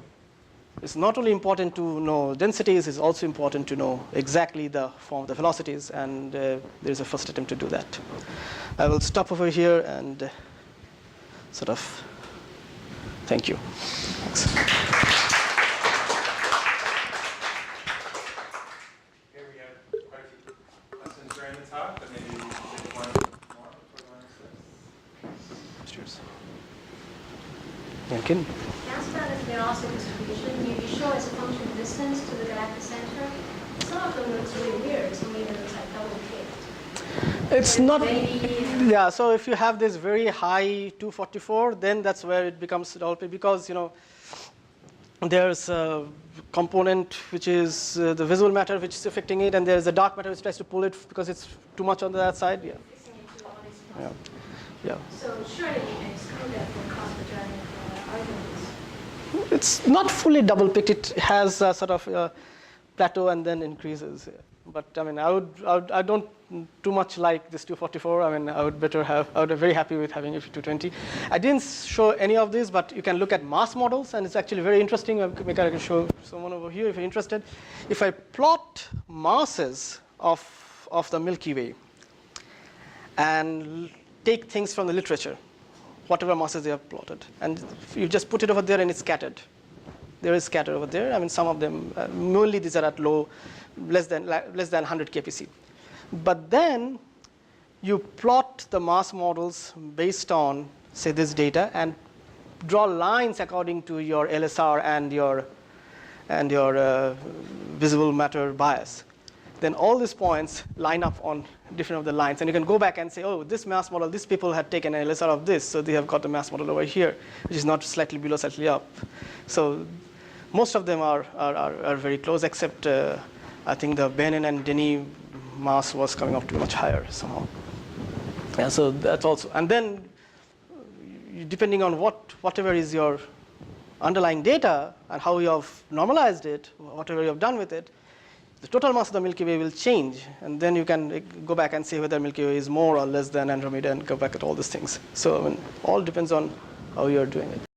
it's not only important to know densities, it's also important to know exactly the form of the velocities, and there's a first attempt to do that. I will stop over here and sort of thank you. Thanks. Okay, we have quite a few questions during the talk, but maybe take one more before going to Cheers. Yankin. Transplanet velocity distribution, you show as a function of distance to the galactic center. Some of them looks really weird. Some even looks like double kicked. It's not, yeah, so if you have this very high 244, then that's where it becomes double kicked because, there's a component which is the visual matter which is affecting it, and there's a dark matter which tries to pull it because it's too much on that side. Yeah. Yeah. Yeah. So surely you can exclude that from cosmogenic arguments. It's not fully double picked. It has a sort of plateau and then increases. Yeah. But I mean, I don't too much like this 244. I mean, I would be very happy with having if 220. I didn't show any of this, but you can look at mass models, and it's actually very interesting. Maybe I can show someone over here if you're interested. If I plot masses of the Milky Way and take things from the literature, whatever masses they have plotted, and you just put it over there and it's scattered. There is scatter over there. I mean, some of them, mainly these are at low, less than 100 kpc. But then you plot the mass models based on, say, this data and draw lines according to your LSR and your visible matter bias. Then all these points line up on different of the lines, and you can go back and say, oh, this mass model, these people had taken an LSR of this, so they have got the mass model over here, which is not slightly below, slightly up. So most of them are very close, except I think the Benin and Denis mass was coming up to much higher somehow. Yeah, so that's also, and then depending on whatever is your underlying data and how you have normalized it, whatever you have done with it, the total mass of the Milky Way will change, and then you can go back and say whether Milky Way is more or less than Andromeda and go back at all these things. So I mean, all depends on how you're doing it.